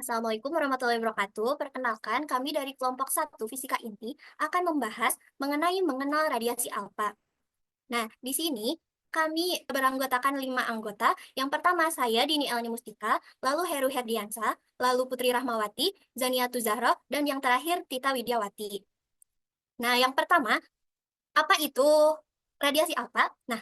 Assalamualaikum warahmatullahi wabarakatuh. Perkenalkan, kami dari kelompok 1 Fisika Inti akan membahas mengenai mengenal radiasi alfa. Nah, di sini kami beranggotakan 5 anggota. Yang pertama saya Dini Elni Mustika, lalu Heru Herdiansa, lalu Putri Rahmawati, Zaniatu Zahra, dan yang terakhir Tita Widiawati. Nah, yang pertama, apa itu radiasi alfa? Nah,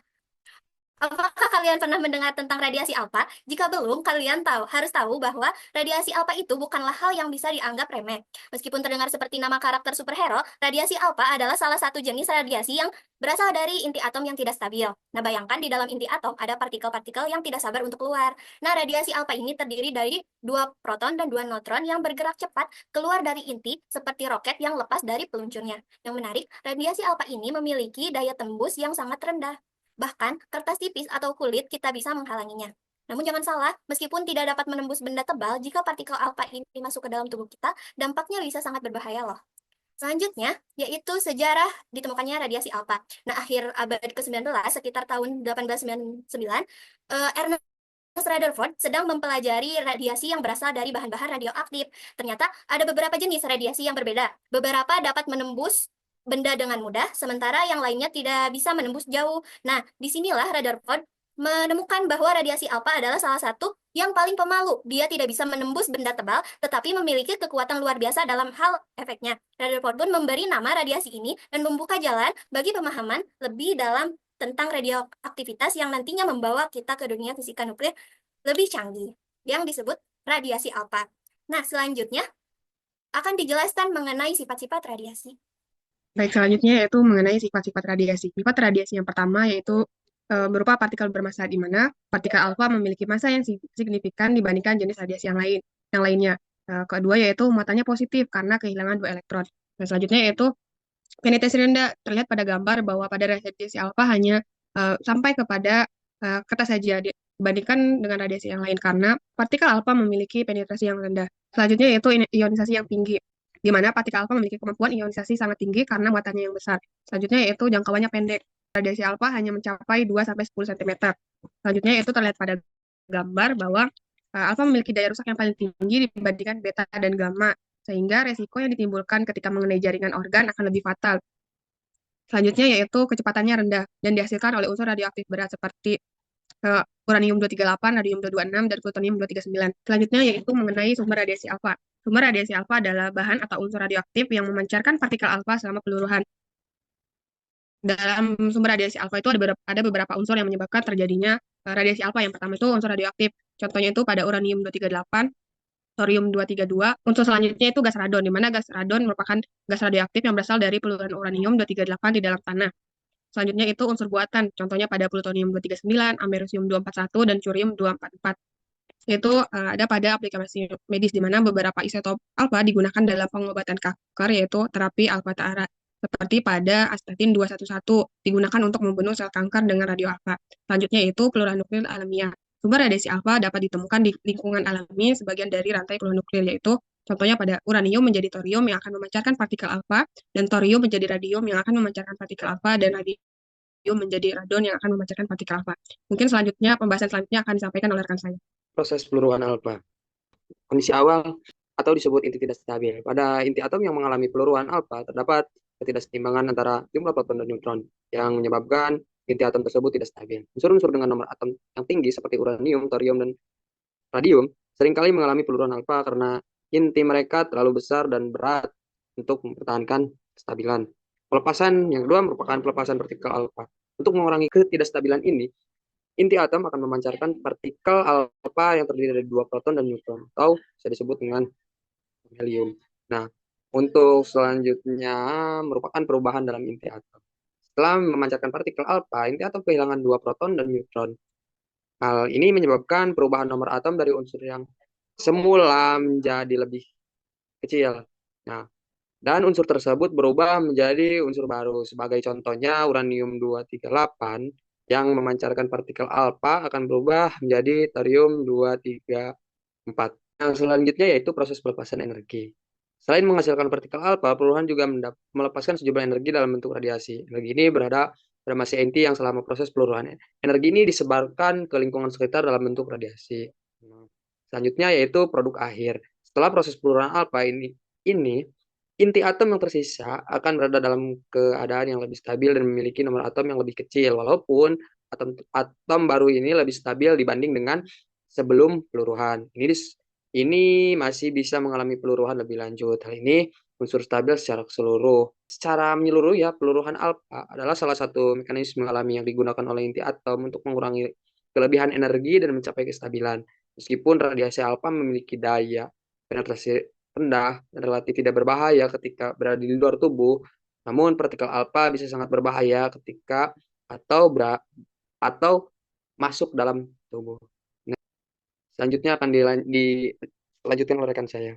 apakah kalian pernah mendengar tentang radiasi alfa? Jika belum, kalian harus tahu bahwa radiasi alfa itu bukanlah hal yang bisa dianggap remeh. Meskipun terdengar seperti nama karakter superhero, radiasi alfa adalah salah satu jenis radiasi yang berasal dari inti atom yang tidak stabil. Nah, bayangkan di dalam inti atom ada partikel-partikel yang tidak sabar untuk keluar. Nah, radiasi alfa ini terdiri dari dua proton dan dua neutron yang bergerak cepat keluar dari inti seperti roket yang lepas dari peluncurnya. Yang menarik, radiasi alfa ini memiliki daya tembus yang sangat rendah. Bahkan, kertas tipis atau kulit kita bisa menghalanginya. Namun jangan salah, meskipun tidak dapat menembus benda tebal, jika partikel alfa ini masuk ke dalam tubuh kita, dampaknya bisa sangat berbahaya loh. Selanjutnya, yaitu sejarah ditemukannya radiasi alfa. Nah, akhir abad ke-19, sekitar tahun 1899, Ernest Rutherford sedang mempelajari radiasi yang berasal dari bahan-bahan radioaktif. Ternyata ada beberapa jenis radiasi yang berbeda. Beberapa dapat menembus benda dengan mudah, sementara yang lainnya tidak bisa menembus jauh. Nah, disinilah Rutherford menemukan bahwa radiasi alfa adalah salah satu yang paling pemalu. Dia tidak bisa menembus benda tebal, tetapi memiliki kekuatan luar biasa dalam hal efeknya. Rutherford pun memberi nama radiasi ini dan membuka jalan bagi pemahaman lebih dalam tentang radioaktivitas yang nantinya membawa kita ke dunia fisika nuklir lebih canggih, yang disebut radiasi alfa. Nah, selanjutnya akan dijelaskan mengenai sifat-sifat radiasi. Baik, selanjutnya yaitu mengenai sifat-sifat radiasi. Sifat radiasi yang pertama yaitu berupa partikel bermassa, di mana partikel alfa memiliki massa yang signifikan dibandingkan jenis radiasi yang lainnya. Kedua yaitu muatannya positif karena kehilangan dua elektron. Dan selanjutnya yaitu penetrasi rendah. Terlihat pada gambar bahwa pada radiasi alfa hanya sampai kepada kertas saja dibandingkan dengan radiasi yang lain karena partikel alfa memiliki penetrasi yang rendah. Selanjutnya yaitu ionisasi yang tinggi, di mana partikel alfa memiliki kemampuan ionisasi sangat tinggi karena muatannya yang besar. Selanjutnya yaitu jangkauannya pendek. Radiasi alfa hanya mencapai 2-10 cm. Selanjutnya yaitu terlihat pada gambar bahwa alfa memiliki daya rusak yang paling tinggi dibandingkan beta dan gamma, sehingga resiko yang ditimbulkan ketika mengenai jaringan organ akan lebih fatal. Selanjutnya yaitu kecepatannya rendah dan dihasilkan oleh unsur radioaktif berat seperti uranium 238, radium 226, dan plutonium 239. Selanjutnya yaitu mengenai sumber radiasi alfa. Sumber radiasi alfa adalah bahan atau unsur radioaktif yang memancarkan partikel alfa selama peluruhan. Dalam sumber radiasi alfa itu ada beberapa unsur yang menyebabkan terjadinya radiasi alfa. Yang pertama itu unsur radioaktif. Contohnya itu pada uranium 238, thorium 232. Unsur selanjutnya itu gas radon, di mana gas radon merupakan gas radioaktif yang berasal dari peluruhan uranium 238 di dalam tanah. Selanjutnya itu unsur buatan, contohnya pada plutonium 239, amerisium 241, dan curium 244. Itu ada pada aplikasi medis, di mana beberapa isotop alfa digunakan dalam pengobatan kanker, yaitu terapi alfa TARA. Seperti pada astatin 211, digunakan untuk membunuh sel kanker dengan radio alfa. Selanjutnya itu peluruhan nuklir alamiah. Sumber radiasi alfa dapat ditemukan di lingkungan alami sebagian dari rantai peluruhan nuklir, yaitu contohnya pada uranium menjadi thorium yang akan memancarkan partikel alfa, dan thorium menjadi radium yang akan memancarkan partikel alfa, dan radium menjadi radon yang akan memancarkan partikel alfa. Mungkin selanjutnya, pembahasan selanjutnya akan disampaikan oleh rekan saya. Proses peluruhan alfa. Kondisi awal atau disebut inti tidak stabil. Pada inti atom yang mengalami peluruhan alfa, terdapat ketidakseimbangan antara jumlah proton dan neutron yang menyebabkan inti atom tersebut tidak stabil. Unsur-unsur dengan nomor atom yang tinggi seperti uranium, thorium, dan radium seringkali mengalami peluruhan alfa karena inti mereka terlalu besar dan berat untuk mempertahankan kestabilan. Pelepasan yang kedua merupakan pelepasan partikel alfa. Untuk mengurangi ketidakstabilan ini, inti atom akan memancarkan partikel alfa yang terdiri dari dua proton dan neutron, atau bisa disebut dengan helium. Nah, untuk selanjutnya merupakan perubahan dalam inti atom. Setelah memancarkan partikel alfa, inti atom kehilangan dua proton dan neutron. Hal ini menyebabkan perubahan nomor atom dari unsur yang semula menjadi lebih kecil. Nah, dan unsur tersebut berubah menjadi unsur baru. Sebagai contohnya, uranium 238 yang memancarkan partikel alfa akan berubah menjadi thorium 234. Yang selanjutnya yaitu proses pelepasan energi. Selain menghasilkan partikel alfa, peluruhan juga melepaskan sejumlah energi dalam bentuk radiasi. Energi ini berada pada massa inti yang selama proses peluruhan. Energi ini disebarkan ke lingkungan sekitar dalam bentuk radiasi. Selanjutnya yaitu produk akhir. Setelah proses peluruhan alfa ini inti atom yang tersisa akan berada dalam keadaan yang lebih stabil dan memiliki nomor atom yang lebih kecil, walaupun atom baru ini lebih stabil dibanding dengan sebelum peluruhan. Ini masih bisa mengalami peluruhan lebih lanjut. Hal ini unsur stabil secara keseluruh. Secara menyeluruh ya, peluruhan alfa adalah salah satu mekanisme alami yang digunakan oleh inti atom untuk mengurangi kelebihan energi dan mencapai kestabilan. Meskipun radiasi alfa memiliki daya penetrasi rendah dan relatif tidak berbahaya ketika berada di luar tubuh, namun partikel alfa bisa sangat berbahaya ketika atau masuk dalam tubuh. Nah, selanjutnya akan dilanjutkan oleh rekan saya.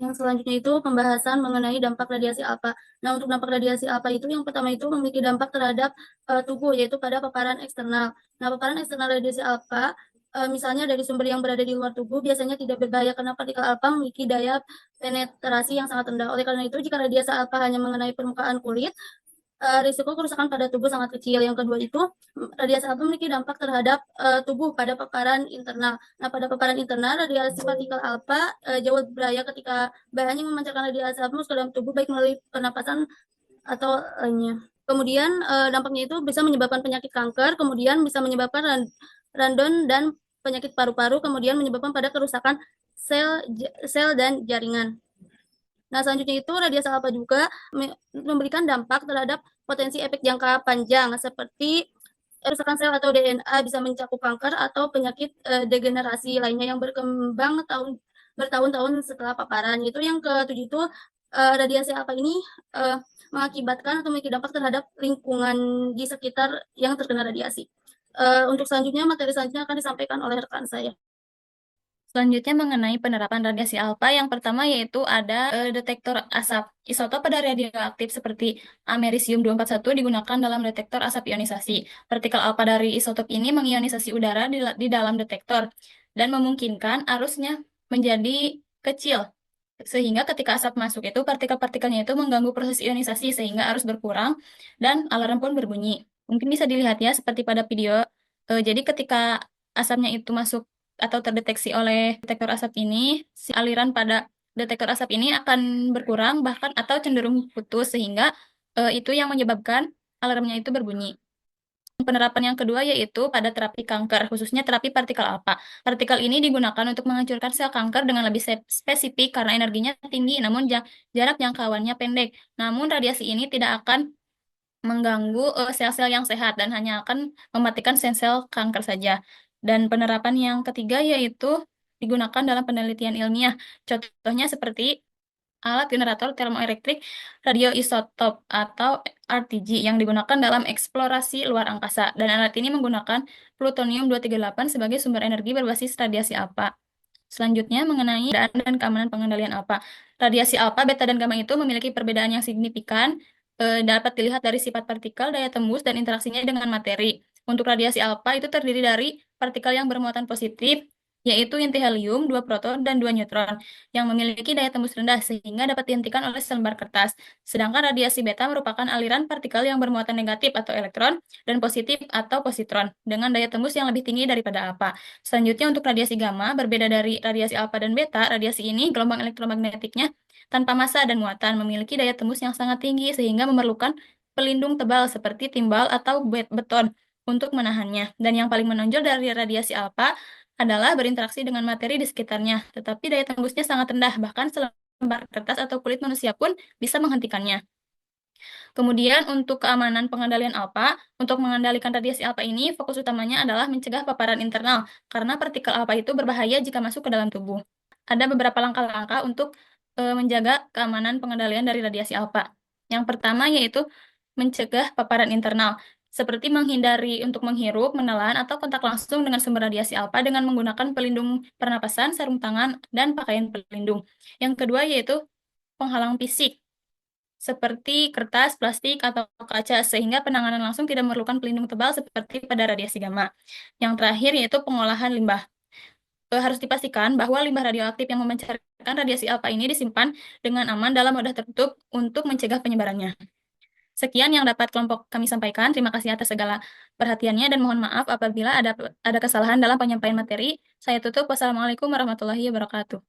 Yang selanjutnya itu pembahasan mengenai dampak radiasi alfa. Nah, untuk dampak radiasi alfa itu yang pertama itu memiliki dampak terhadap tubuh, yaitu pada paparan eksternal. Nah, paparan eksternal radiasi alfa misalnya dari sumber yang berada di luar tubuh biasanya tidak berbahaya karena partikel alfa memiliki daya penetrasi yang sangat rendah. Oleh karena itu, jika radiasi alfa hanya mengenai permukaan kulit, risiko kerusakan pada tubuh sangat kecil. Yang kedua itu, radiasi alfa memiliki dampak terhadap tubuh pada paparan internal. Nah, pada paparan internal, radiasi partikel alfa jauh lebih berbahaya ketika bahan yang memancarkan radiasi alfa masuk ke dalam tubuh, baik melalui pernapasan atau lainnya. Kemudian dampaknya itu bisa menyebabkan penyakit kanker, kemudian bisa menyebabkan radon dan penyakit paru-paru, kemudian menyebabkan pada kerusakan sel dan jaringan. Nah, selanjutnya itu radiasi alfa juga memberikan dampak terhadap potensi efek jangka panjang seperti kerusakan sel atau DNA, bisa mencakup kanker atau penyakit degenerasi lainnya yang berkembang bertahun-tahun setelah paparan. Itu yang ketujuh itu radiasi alfa ini mengakibatkan atau memiliki dampak terhadap lingkungan di sekitar yang terkena radiasi. Untuk selanjutnya, materi selanjutnya akan disampaikan oleh rekan saya. Selanjutnya mengenai penerapan radiasi alfa, yang pertama yaitu ada detektor asap. Isotop pada radioaktif seperti amerisium-241 digunakan dalam detektor asap ionisasi. Partikel alfa dari isotop ini mengionisasi udara di dalam detektor dan memungkinkan arusnya menjadi kecil. Sehingga ketika asap masuk itu partikel-partikelnya itu mengganggu proses ionisasi sehingga arus berkurang dan alarm pun berbunyi. Mungkin bisa dilihat ya seperti pada video. Jadi ketika asapnya itu masuk atau terdeteksi oleh detektor asap ini, si aliran pada detektor asap ini akan berkurang bahkan atau cenderung putus sehingga itu yang menyebabkan alarmnya itu berbunyi. Penerapan yang kedua yaitu pada terapi kanker, khususnya terapi partikel alfa. Partikel ini digunakan untuk menghancurkan sel kanker dengan lebih spesifik karena energinya tinggi namun jarak jangkauannya pendek. Namun radiasi ini tidak akan mengganggu sel-sel yang sehat dan hanya akan mematikan sel-sel kanker saja. Dan penerapan yang ketiga yaitu digunakan dalam penelitian ilmiah. Contohnya seperti alat generator termoelektrik radioisotop atau RTG yang digunakan dalam eksplorasi luar angkasa. Dan alat ini menggunakan plutonium-238 sebagai sumber energi berbasis radiasi alfa. Selanjutnya mengenai dan keamanan pengendalian alfa. Radiasi alfa, beta, dan gamma itu memiliki perbedaan yang signifikan, dapat dilihat dari sifat partikel, daya tembus, dan interaksinya dengan materi. Untuk radiasi alfa itu terdiri dari partikel yang bermuatan positif, yaitu inti helium, 2 proton, dan 2 neutron, yang memiliki daya tembus rendah sehingga dapat dihentikan oleh selembar kertas. Sedangkan radiasi beta merupakan aliran partikel yang bermuatan negatif atau elektron, dan positif atau positron, dengan daya tembus yang lebih tinggi daripada alfa. Selanjutnya untuk radiasi gamma, berbeda dari radiasi alfa dan beta, radiasi ini gelombang elektromagnetiknya tanpa massa dan muatan, memiliki daya tembus yang sangat tinggi sehingga memerlukan pelindung tebal seperti timbal atau beton untuk menahannya. Dan yang paling menonjol dari radiasi alfa adalah berinteraksi dengan materi di sekitarnya, tetapi daya tembusnya sangat rendah, bahkan selembar kertas atau kulit manusia pun bisa menghentikannya. Kemudian untuk keamanan pengendalian alfa, untuk mengendalikan radiasi alfa ini, fokus utamanya adalah mencegah paparan internal, karena partikel alfa itu berbahaya jika masuk ke dalam tubuh. Ada beberapa langkah-langkah untuk menjaga keamanan pengendalian dari radiasi alfa. Yang pertama yaitu mencegah paparan internal, seperti menghindari untuk menghirup, menelan, atau kontak langsung dengan sumber radiasi alfa dengan menggunakan pelindung pernapasan, sarung tangan, dan pakaian pelindung. Yang kedua yaitu penghalang fisik, seperti kertas, plastik, atau kaca, sehingga penanganan langsung tidak memerlukan pelindung tebal seperti pada radiasi gamma. Yang terakhir yaitu pengolahan limbah. Harus dipastikan bahwa limbah radioaktif yang memancarkan radiasi alfa ini disimpan dengan aman dalam wadah tertutup untuk mencegah penyebarannya. Sekian yang dapat kelompok kami sampaikan. Terima kasih atas segala perhatiannya dan mohon maaf apabila ada kesalahan dalam penyampaian materi. Saya tutup. Wassalamualaikum warahmatullahi wabarakatuh.